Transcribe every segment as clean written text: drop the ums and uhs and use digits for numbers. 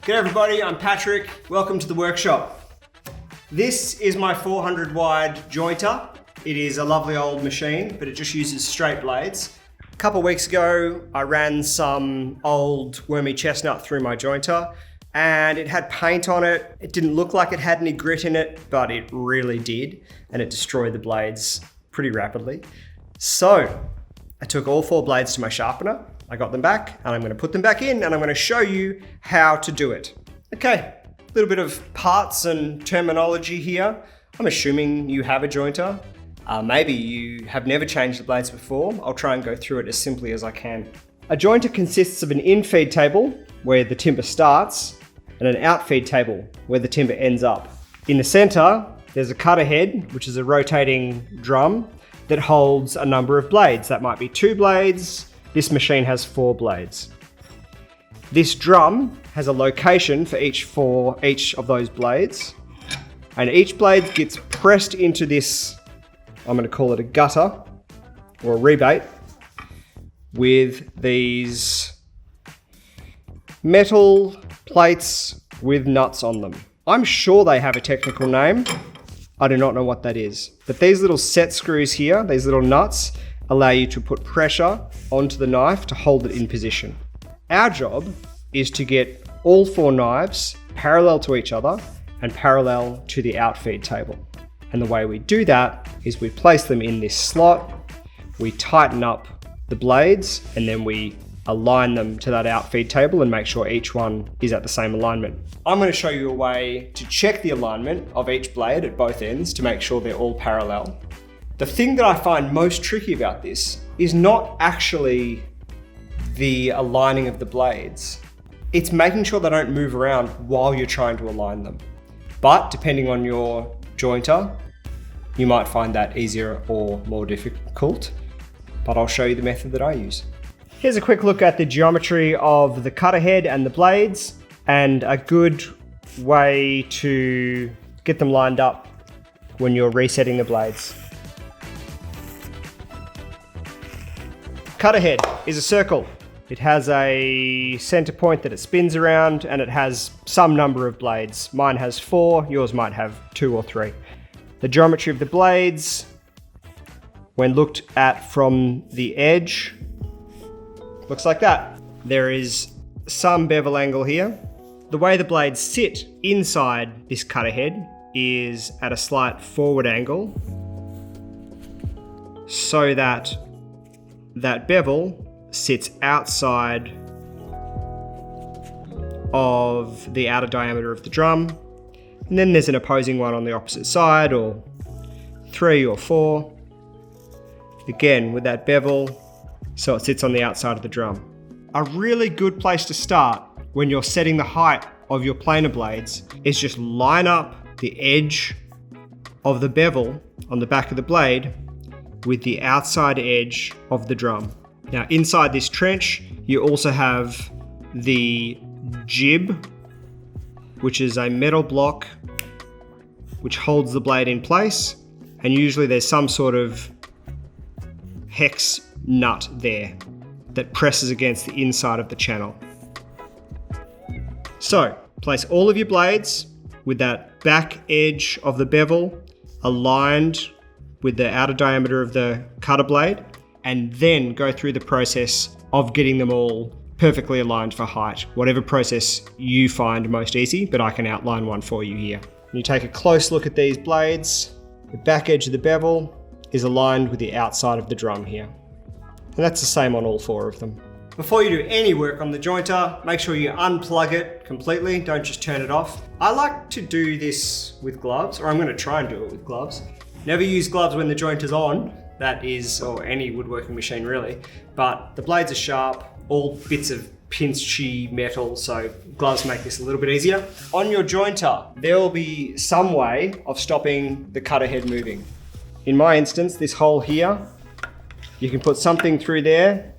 G'day everybody, I'm Patrick. Welcome to the workshop. This is my 400 wide jointer. It is a lovely old machine, but it just uses straight blades. A couple of weeks ago, I ran some old wormy chestnut through my jointer and it had paint on it. It didn't look like it had any grit in it, but it really did. And it destroyed the blades pretty rapidly. So I took all 4 blades to my sharpener. I got them back and I'm going to put them back in and I'm going to show you how to do it. Okay, a little bit of parts and terminology here. I'm assuming you have a jointer. Maybe you have never changed the blades before. I'll try and go through it as simply as I can. A jointer consists of an in-feed table where the timber starts and an out-feed table where the timber ends up. In the center, there's a cutter head, which is a rotating drum that holds a number of blades. That might be 2 blades. This machine has 4 blades. This drum has a location for each of those blades, and each blade gets pressed into this, I'm going to call it a gutter or a rebate, with these metal plates with nuts on them. I'm sure they have a technical name. I do not know what that is, but these little set screws here, these little nuts, allow you to put pressure onto the knife to hold it in position. Our job is to get all 4 knives parallel to each other and parallel to the outfeed table. And the way we do that is we place them in this slot, we tighten up the blades, and then we align them to that outfeed table and make sure each one is at the same alignment. I'm going to show you a way to check the alignment of each blade at both ends to make sure they're all parallel. The thing that I find most tricky about this is not actually the aligning of the blades. It's making sure they don't move around while you're trying to align them. But depending on your jointer, you might find that easier or more difficult, but I'll show you the method that I use. Here's a quick look at the geometry of the cutter head and the blades, and a good way to get them lined up when you're resetting the blades. Cutter head is a circle. It has a center point that it spins around and it has some number of blades. Mine has 4, yours might have 2 or 3. The geometry of the blades, when looked at from the edge, looks like that. There is some bevel angle here. The way the blades sit inside this cutter head is at a slight forward angle so that bevel sits outside of the outer diameter of the drum, and then there's an opposing one on the opposite side, or 3 or 4, again with that bevel, so it sits on the outside of the drum. A really good place to start when you're setting the height of your planer blades is just line up the edge of the bevel on the back of the blade with the outside edge of the drum. Now inside this trench, you also have the jib, which is a metal block which holds the blade in place, and usually there's some sort of hex nut there that presses against the inside of the channel. So place all of your blades with that back edge of the bevel aligned with the outer diameter of the cutter blade, and then go through the process of getting them all perfectly aligned for height, whatever process you find most easy, but I can outline one for you here. When you take a close look at these blades, the back edge of the bevel is aligned with the outside of the drum here. And that's the same on all 4 of them. Before you do any work on the jointer, make sure you unplug it completely, don't just turn it off. I like to do this with gloves, or I'm going to try and do it with gloves. Never use gloves when the jointer's on, that is, or any woodworking machine really, but the blades are sharp, all bits of pinchy metal, so gloves make this a little bit easier. On your jointer, there will be some way of stopping the cutter head moving. In my instance, this hole here, you can put something through there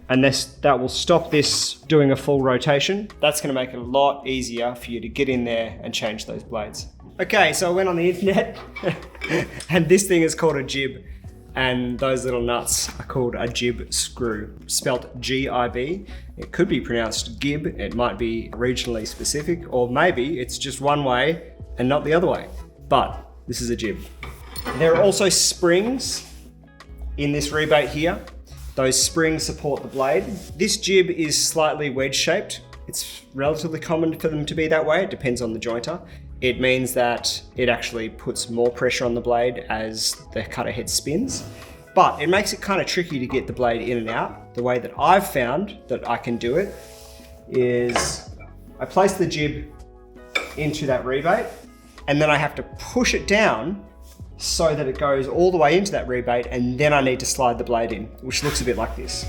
and that will stop this doing a full rotation. That's going to make it a lot easier for you to get in there and change those blades. Okay, so I went on the internet and this thing is called a jib. and those little nuts are called a jib screw, spelt G-I-B. It could be pronounced gib, it might be regionally specific, or maybe it's just one way and not the other way, but this is a jib. There are also springs in this rebate here. Those springs support the blade. This jib is slightly wedge shaped. It's relatively common for them to be that way. It depends on the jointer. It means that it actually puts more pressure on the blade as the cutter head spins, but it makes it kind of tricky to get the blade in and out. The way that I've found that I can do it is I place the jib into that rebate, and then I have to push it down so that it goes all the way into that rebate, and then I need to slide the blade in, which looks a bit like this.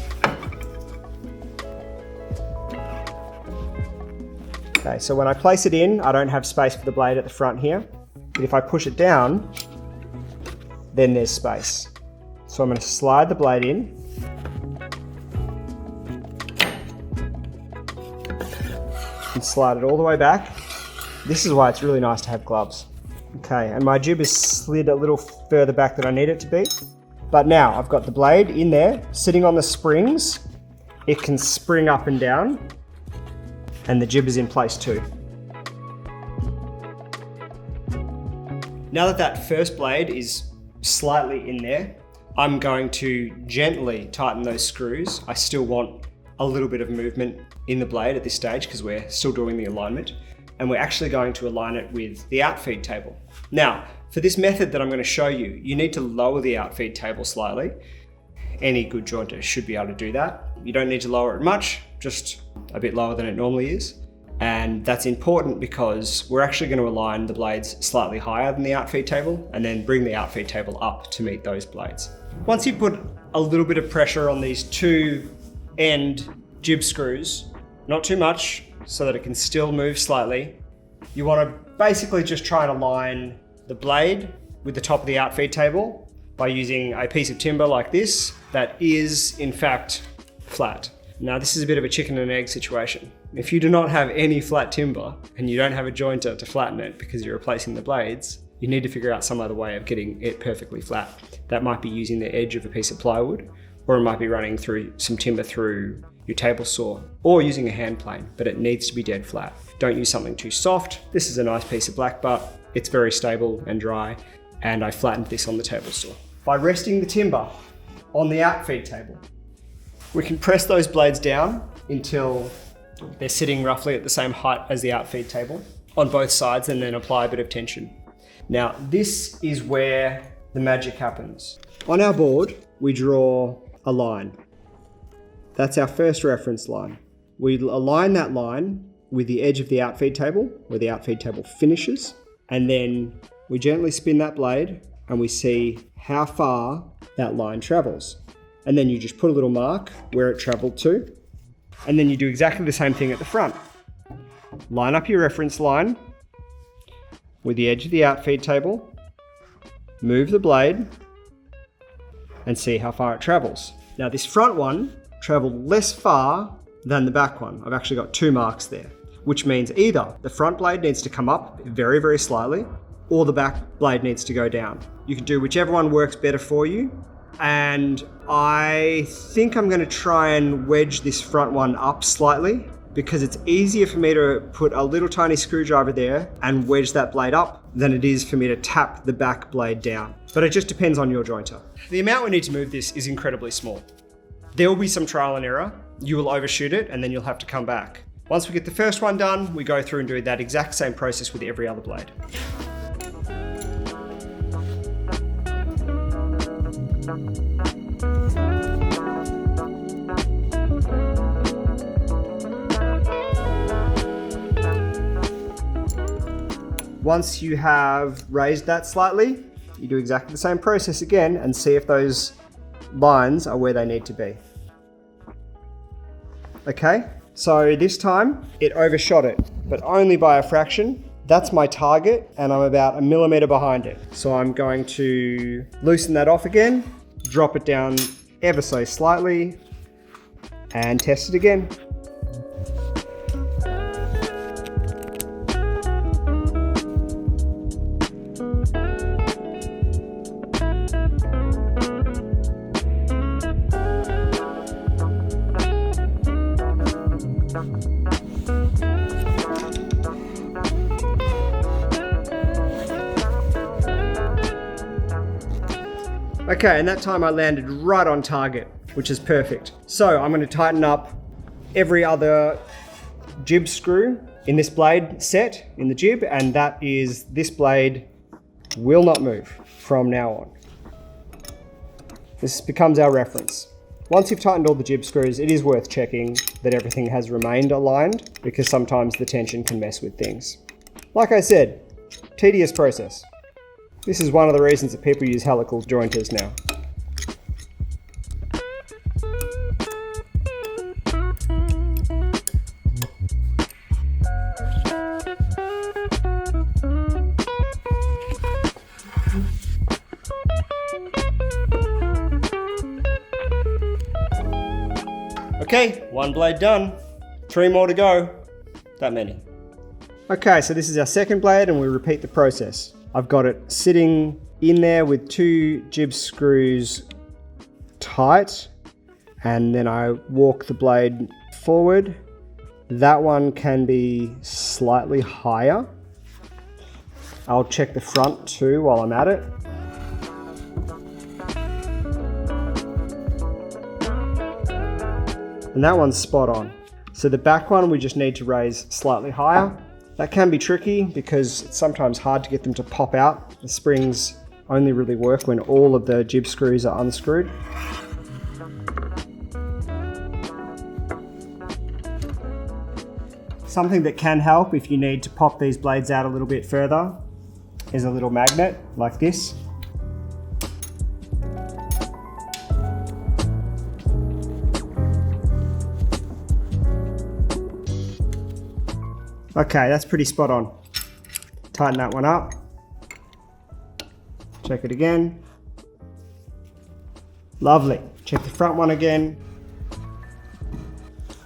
Okay, so when I place it in, I don't have space for the blade at the front here, but if I push it down, then there's space. So I'm going to slide the blade in, and slide it all the way back. This is why it's really nice to have gloves. Okay, and my jib is slid a little further back than I need it to be. But now I've got the blade in there, sitting on the springs. It can spring up and down, and the jib is in place too. Now that that first blade is slightly in there, I'm going to gently tighten those screws. I still want a little bit of movement in the blade at this stage because we're still doing the alignment. And we're actually going to align it with the outfeed table. Now, for this method that I'm going to show you, you need to lower the outfeed table slightly. Any good jointer should be able to do that. You don't need to lower it much, just a bit lower than it normally is. And that's important because we're actually going to align the blades slightly higher than the outfeed table and then bring the outfeed table up to meet those blades. Once you put a little bit of pressure on these two end jib screws, not too much, so that it can still move slightly. You want to basically just try and align the blade with the top of the outfeed table by using a piece of timber like this that is in fact flat. Now this is a bit of a chicken and egg situation. If you do not have any flat timber and you don't have a jointer to flatten it because you're replacing the blades, you need to figure out some other way of getting it perfectly flat. That might be using the edge of a piece of plywood, or it might be running through some timber through your table saw, or using a hand plane, but it needs to be dead flat. Don't use something too soft. This is a nice piece of black butt. It's very stable and dry, and I flattened this on the table saw. By resting the timber on the outfeed table, we can press those blades down until they're sitting roughly at the same height as the outfeed table on both sides, and then apply a bit of tension. Now, this is where the magic happens. On our board, we draw a line. That's our first reference line. We align that line with the edge of the outfeed table, where the outfeed table finishes, and then we gently spin that blade and we see how far that line travels. And then you just put a little mark where it traveled to, and then you do exactly the same thing at the front. Line up your reference line with the edge of the outfeed table, move the blade, and see how far it travels. Now this front one traveled less far than the back one. I've actually got 2 marks there, which means either the front blade needs to come up very, very slightly, or the back blade needs to go down. You can do whichever one works better for you. And I think I'm going to try and wedge this front one up slightly because it's easier for me to put a little tiny screwdriver there and wedge that blade up than it is for me to tap the back blade down. But it just depends on your jointer. The amount we need to move this is incredibly small. There will be some trial and error. You will overshoot it and then you'll have to come back. Once we get the first one done, we go through and do that exact same process with every other blade. Once you have raised that slightly, you do exactly the same process again and see if those lines are where they need to be. Okay, so this time it overshot it, but only by a fraction. That's my target and I'm about 1 millimeter behind it. So I'm going to loosen that off again, drop it down ever so slightly and test it again. Okay, and that time I landed right on target, which is perfect. So I'm going to tighten up every other jib screw in this blade set in the jib, and that is this blade will not move from now on. This becomes our reference. Once you've tightened all the jib screws, it is worth checking that everything has remained aligned, because sometimes the tension can mess with things. Like I said, tedious process. This is one of the reasons that people use helical jointers now. Okay, one blade done. 3 more to go. That many. Okay, so this is our second blade and we repeat the process. I've got it sitting in there with 2 jib screws tight, and then I walk the blade forward. That one can be slightly higher. I'll check the front too while I'm at it. And that one's spot on. So the back one we just need to raise slightly higher. That can be tricky because it's sometimes hard to get them to pop out. The springs only really work when all of the jib screws are unscrewed. Something that can help if you need to pop these blades out a little bit further is a little magnet like this. Okay, that's pretty spot on. Tighten that one up. Check it again. Lovely. Check the front one again.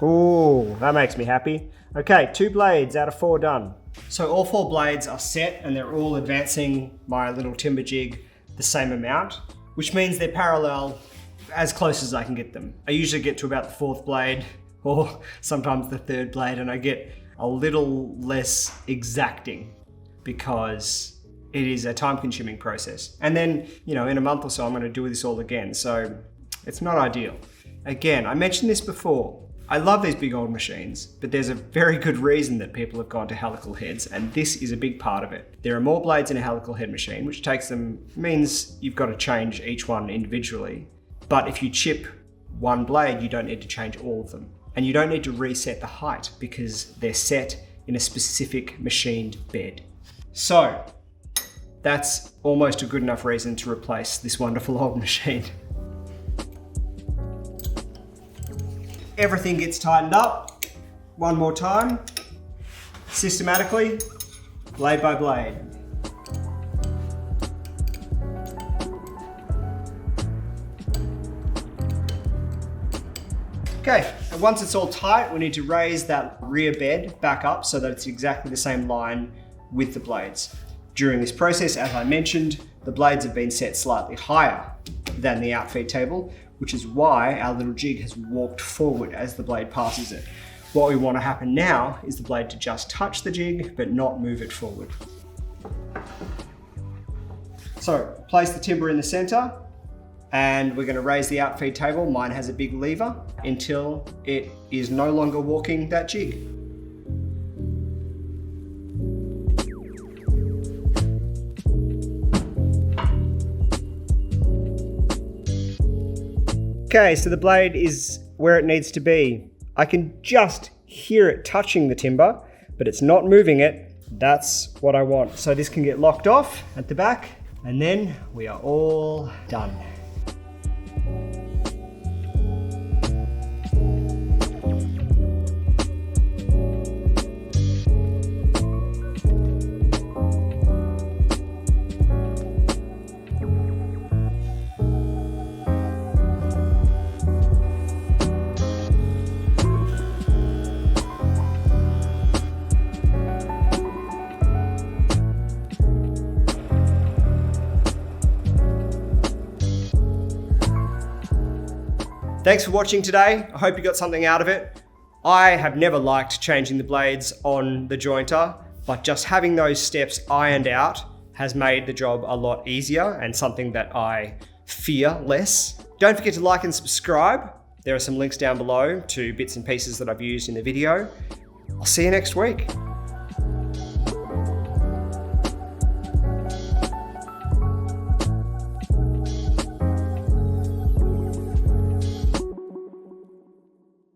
Oh, that makes me happy. Okay, 2 blades out of 4 done. So all 4 blades are set and they're all advancing my little timber jig the same amount, which means they're parallel as close as I can get them. I usually get to about the 4th blade or sometimes the 3rd blade, and I get a little less exacting because it is a time-consuming process. And then, you know, in a month or so, I'm going to do this all again. So it's not ideal. Again, I mentioned this before. I love these big old machines, but there's a very good reason that people have gone to helical heads, and this is a big part of it. There are more blades in a helical head machine, which means you've got to change each one individually. But if you chip one blade, you don't need to change all of them. And you don't need to reset the height because they're set in a specific machined bed. So that's almost a good enough reason to replace this wonderful old machine. Everything gets tightened up one more time, systematically, blade by blade. Okay, and once it's all tight, we need to raise that rear bed back up so that it's exactly the same line with the blades. During this process, as I mentioned, the blades have been set slightly higher than the outfeed table, which is why our little jig has walked forward as the blade passes it. What we want to happen now is the blade to just touch the jig, but not move it forward. So, place the timber in the center, and we're going to raise the outfeed table. Mine has a big lever until it is no longer walking that jig. Okay, so the blade is where it needs to be. I can just hear it touching the timber, but it's not moving it. That's what I want. So this can get locked off at the back, and then we are all done. Thanks for watching today. I hope you got something out of it. I have never liked changing the blades on the jointer, but just having those steps ironed out has made the job a lot easier and something that I fear less. Don't forget to like and subscribe. There are some links down below to bits and pieces that I've used in the video. I'll see you next week.